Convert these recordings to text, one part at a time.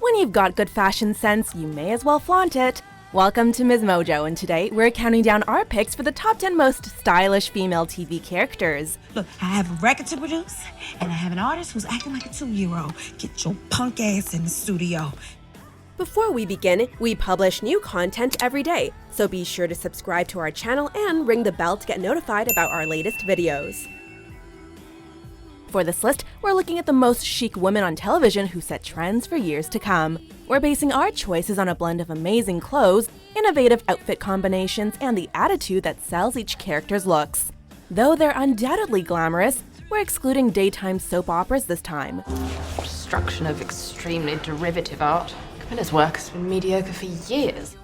When you've got good fashion sense, you may as well flaunt it. Welcome to MsMojo, and today we're counting down our picks for the top 10 most stylish female TV characters. Look, I have a record to produce, and I have an artist who's acting like a 2-year-old. Get your punk ass in the studio. Before we begin, we publish new content every day, so be sure to subscribe to our channel and ring the bell to get notified about our latest videos. For this list, we're looking at the most chic women on television who set trends for years to come. We're basing our choices on a blend of amazing clothes, innovative outfit combinations, and the attitude that sells each character's looks. Though they're undoubtedly glamorous, we're excluding daytime soap operas this time. Destruction of extremely derivative art. Camilla's work has been mediocre for years.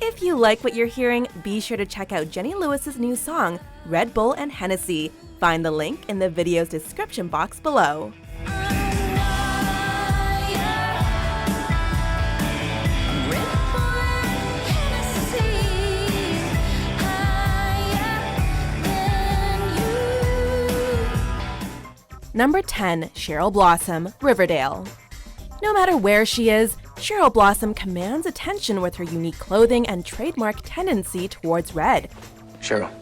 If you like what you're hearing, be sure to check out Jenny Lewis's new song, Red Bull and Hennessey. Find the link in the video's description box below. Number 10, Cheryl Blossom, Riverdale. No matter where she is, Cheryl Blossom commands attention with her unique clothing and trademark tendency towards red. Cheryl.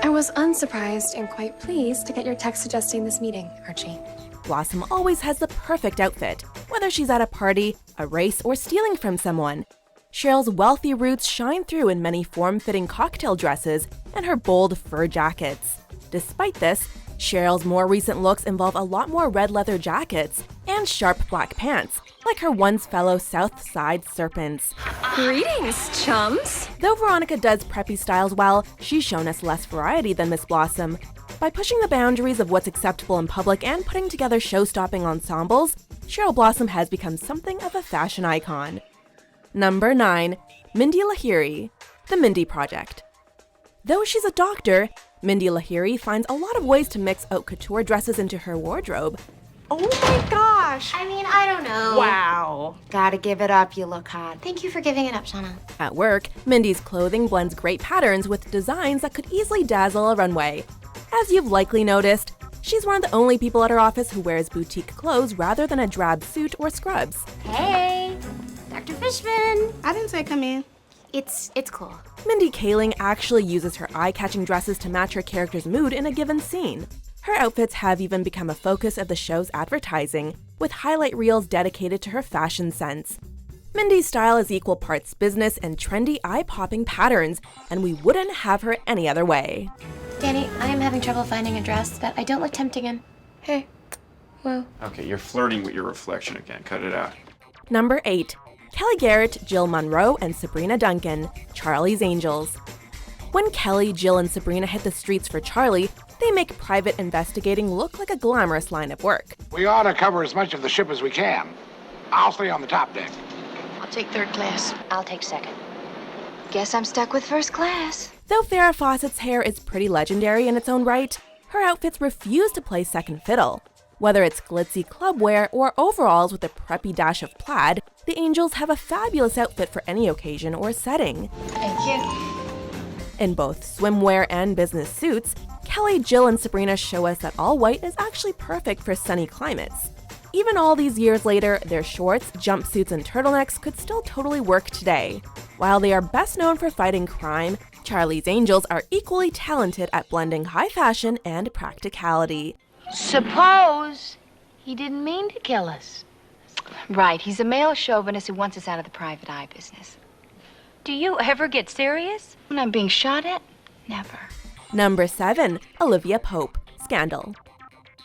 I was unsurprised and quite pleased to get your text suggesting this meeting, Archie. Blossom always has the perfect outfit, whether she's at a party, a race, or stealing from someone. Cheryl's wealthy roots shine through in many form-fitting cocktail dresses and her bold fur jackets. Despite this, Cheryl's more recent looks involve a lot more red leather jackets and sharp black pants, like her once fellow South Side Serpents. Greetings, chums! Though Veronica does preppy styles well, she's shown us less variety than Miss Blossom. By pushing the boundaries of what's acceptable in public and putting together show-stopping ensembles, Cheryl Blossom has become something of a fashion icon. Number 9, Mindy Lahiri, The Mindy Project. Though she's a doctor, Mindy Lahiri finds a lot of ways to mix haute couture dresses into her wardrobe. Oh my gosh! I mean, I don't know. Wow. Gotta give it up, you look hot. Thank you for giving it up, Shauna. At work, Mindy's clothing blends great patterns with designs that could easily dazzle a runway. As you've likely noticed, she's one of the only people at her office who wears boutique clothes rather than a drab suit or scrubs. Hey, Dr. Fishman. I didn't say come in. It's cool. Mindy Kaling actually uses her eye-catching dresses to match her character's mood in a given scene. Her outfits have even become a focus of the show's advertising, with highlight reels dedicated to her fashion sense. Mindy's style is equal parts business and trendy, eye-popping patterns, and we wouldn't have her any other way. Danny, I am having trouble finding a dress that I don't look tempting in. Hey. Whoa. Okay, you're flirting with your reflection again. Cut it out. Number 8. Kelly Garrett, Jill Munroe, and Sabrina Duncan, Charlie's Angels. When Kelly, Jill, and Sabrina hit the streets for Charlie, they make private investigating look like a glamorous line of work. We ought to cover as much of the ship as we can. I'll stay on the top deck. I'll take third class. I'll take second. Guess I'm stuck with first class. Though Farrah Fawcett's hair is pretty legendary in its own right, her outfits refuse to play second fiddle. Whether it's glitzy club wear or overalls with a preppy dash of plaid, the Angels have a fabulous outfit for any occasion or setting. Thank you. In both swimwear and business suits, Kelly, Jill, and Sabrina show us that all white is actually perfect for sunny climates. Even all these years later, their shorts, jumpsuits, and turtlenecks could still totally work today. While they are best known for fighting crime, Charlie's Angels are equally talented at blending high fashion and practicality. Suppose he didn't mean to kill us. Right, he's a male chauvinist who wants us out of the private eye business. Do you ever get serious? When I'm being shot at? Never. Number 7, Olivia Pope, Scandal.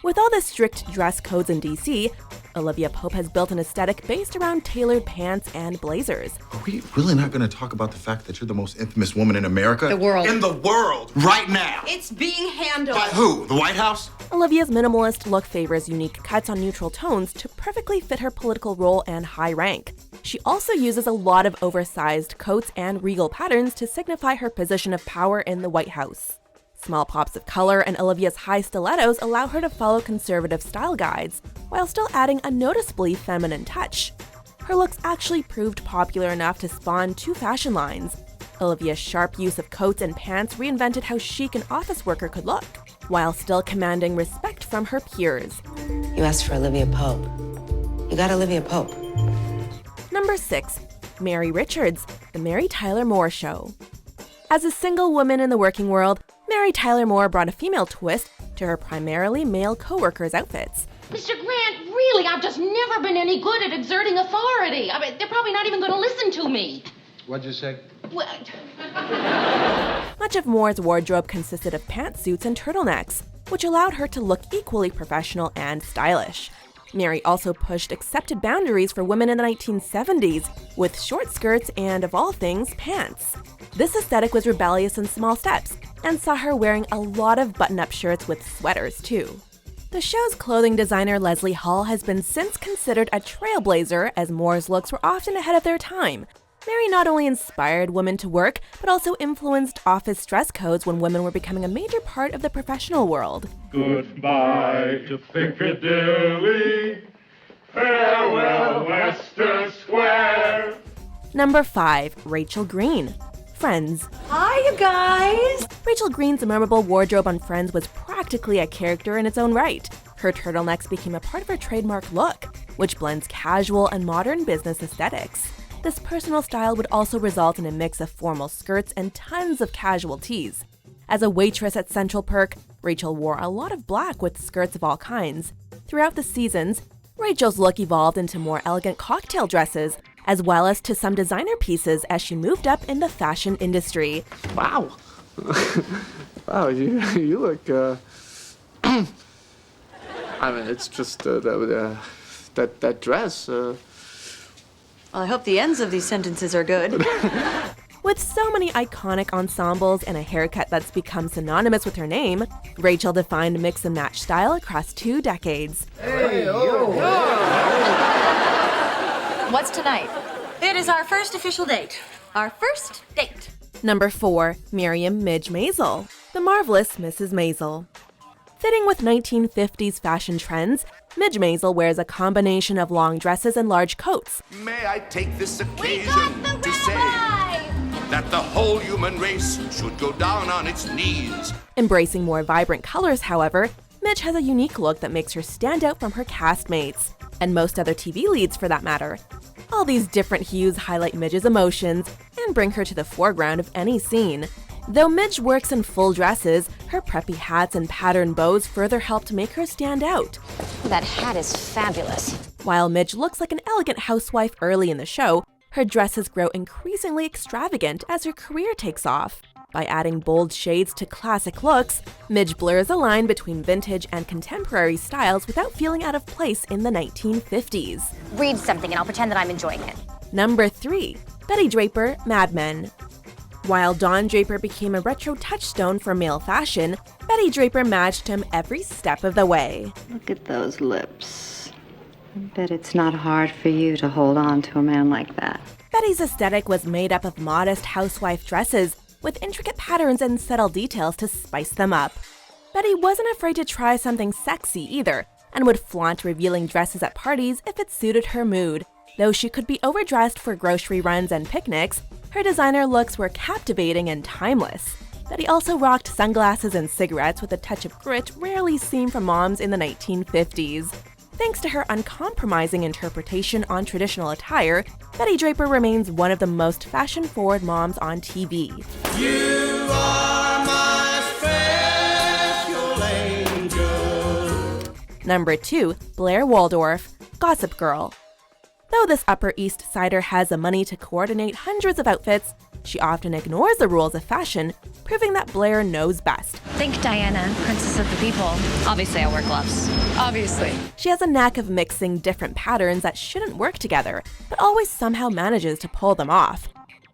With all the strict dress codes in DC, Olivia Pope has built an aesthetic based around tailored pants and blazers. Are we really not going to talk about the fact that you're the most infamous woman in America? The world. In the world, right now! It's being handled. By who? The White House? Olivia's minimalist look favors unique cuts on neutral tones to perfectly fit her political role and high rank. She also uses a lot of oversized coats and regal patterns to signify her position of power in the White House. Small pops of color and Olivia's high stilettos allow her to follow conservative style guides, while still adding a noticeably feminine touch. Her looks actually proved popular enough to spawn 2 fashion lines. Olivia's sharp use of coats and pants reinvented how chic an office worker could look, while still commanding respect from her peers. You asked for Olivia Pope. You got Olivia Pope. Number 6. Mary Richards, The Mary Tyler Moore Show. As a single woman in the working world, Mary Tyler Moore brought a female twist to her primarily male co-workers' outfits. Mr. Grant, really, I've just never been any good at exerting authority. I mean, they're probably not even going to listen to me. What'd you say? What? Much of Moore's wardrobe consisted of pantsuits and turtlenecks, which allowed her to look equally professional and stylish. Mary also pushed accepted boundaries for women in the 1970s, with short skirts and, of all things, pants. This aesthetic was rebellious in small steps, and saw her wearing a lot of button-up shirts with sweaters, too. The show's clothing designer Leslie Hall has been since considered a trailblazer, as Moore's looks were often ahead of their time. Mary not only inspired women to work, but also influenced office dress codes when women were becoming a major part of the professional world. Goodbye to Piccadilly, farewell Leicester Square. Number 5. Rachel Green, Friends. Hi, you guys! Rachel Green's memorable wardrobe on Friends was practically a character in its own right. Her turtlenecks became a part of her trademark look, which blends casual and modern business aesthetics. This personal style would also result in a mix of formal skirts and tons of casual tees. As a waitress at Central Perk, Rachel wore a lot of black with skirts of all kinds. Throughout the seasons, Rachel's look evolved into more elegant cocktail dresses, as well as to some designer pieces as she moved up in the fashion industry. Wow. Wow, you look, I mean, it's just that dress. Well, I hope the ends of these sentences are good. With so many iconic ensembles and a haircut that's become synonymous with her name, Rachel defined mix and match style across 2 decades. Hey, What's tonight? It is our first official date. Our first date. Number 4. Miriam Midge Maisel, The Marvelous Mrs. Maisel. Fitting with 1950s fashion trends, Midge Maisel wears a combination of long dresses and large coats. May I take this occasion to say that the whole human race should go down on its knees. Embracing more vibrant colors, however, Midge has a unique look that makes her stand out from her castmates, and most other TV leads for that matter. All these different hues highlight Midge's emotions and bring her to the foreground of any scene. Though Midge works in full dresses, her preppy hats and patterned bows further help to make her stand out. That hat is fabulous. While Midge looks like an elegant housewife early in the show, her dresses grow increasingly extravagant as her career takes off. By adding bold shades to classic looks, Midge blurs the line between vintage and contemporary styles without feeling out of place in the 1950s. Read something and I'll pretend that I'm enjoying it. Number 3. Betty Draper, Mad Men. While Don Draper became a retro touchstone for male fashion, Betty Draper matched him every step of the way. Look at those lips. I bet it's not hard for you to hold on to a man like that. Betty's aesthetic was made up of modest housewife dresses, with intricate patterns and subtle details to spice them up. Betty wasn't afraid to try something sexy either, and would flaunt revealing dresses at parties if it suited her mood. Though she could be overdressed for grocery runs and picnics, her designer looks were captivating and timeless. Betty also rocked sunglasses and cigarettes with a touch of grit rarely seen from moms in the 1950s. Thanks to her uncompromising interpretation on traditional attire, Betty Draper remains one of the most fashion-forward moms on TV. You are my special angel. Number 2. Blair Waldorf, Gossip Girl. Though this Upper East Sider has the money to coordinate hundreds of outfits, she often ignores the rules of fashion, proving that Blair knows best. Think Diana, Princess of the People. Obviously, I wear gloves. Obviously. She has a knack of mixing different patterns that shouldn't work together, but always somehow manages to pull them off.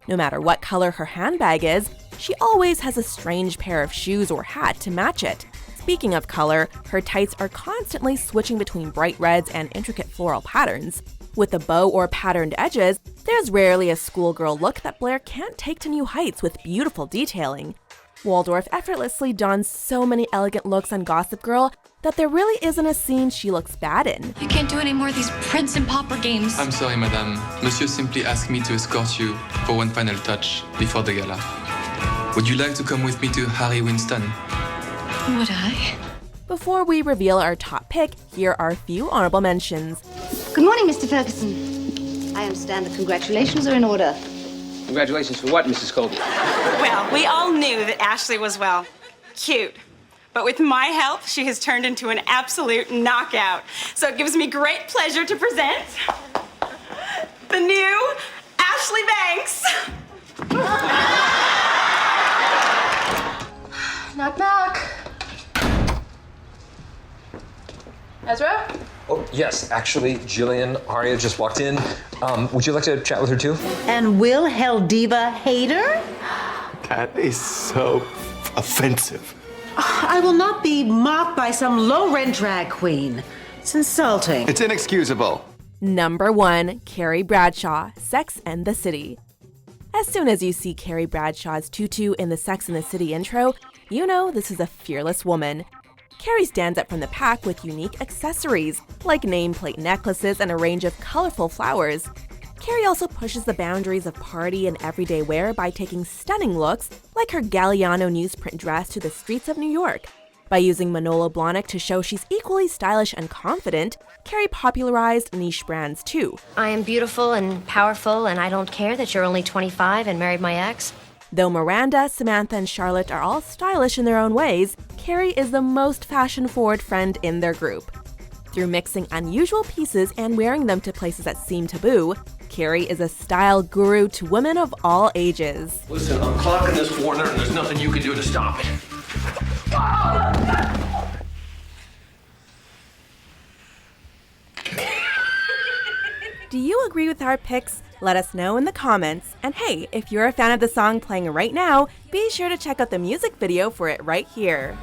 No matter what color her handbag is, she always has a strange pair of shoes or hat to match it. Speaking of color, her tights are constantly switching between bright reds and intricate floral patterns. With the bow or patterned edges, there's rarely a schoolgirl look that Blair can't take to new heights with beautiful detailing. Waldorf effortlessly dons so many elegant looks on Gossip Girl that there really isn't a scene she looks bad in. You can't do any more of these Prince and Pauper games. I'm sorry, madame. Monsieur simply asked me to escort you for one final touch before the gala. Would you like to come with me to Harry Winston? Would I? Before we reveal our top pick, here are a few honorable mentions. Good morning, Mr. Ferguson. I understand the congratulations are in order. Congratulations for what, Mrs. Colby? Well, we all knew that Ashley was, well, cute. But with my help, she has turned into an absolute knockout. So it gives me great pleasure to present the new Ashley Banks. Knock, knock. Ezra? Oh, yes. Actually, Jillian, Aria just walked in. Would you like to chat with her too? And will Diva hate her? That is so offensive. I will not be mocked by some low-rent drag queen. It's insulting. It's inexcusable. Number 1, Carrie Bradshaw, Sex and the City. As soon as you see Carrie Bradshaw's tutu in the Sex and the City intro, you know this is a fearless woman. Carrie stands up from the pack with unique accessories, like nameplate necklaces and a range of colorful flowers. Carrie also pushes the boundaries of party and everyday wear by taking stunning looks, like her Galliano newsprint dress, to the streets of New York. By using Manolo Blahnik to show she's equally stylish and confident, Carrie popularized niche brands too. I am beautiful and powerful, and I don't care that you're only 25 and married my ex. Though Miranda, Samantha, and Charlotte are all stylish in their own ways, Carrie is the most fashion-forward friend in their group. Through mixing unusual pieces and wearing them to places that seem taboo, Carrie is a style guru to women of all ages. Listen, I'm clocking this corner and there's nothing you can do to stop it. Do you agree with our picks? Let us know in the comments. And hey, if you're a fan of the song playing right now, be sure to check out the music video for it right here.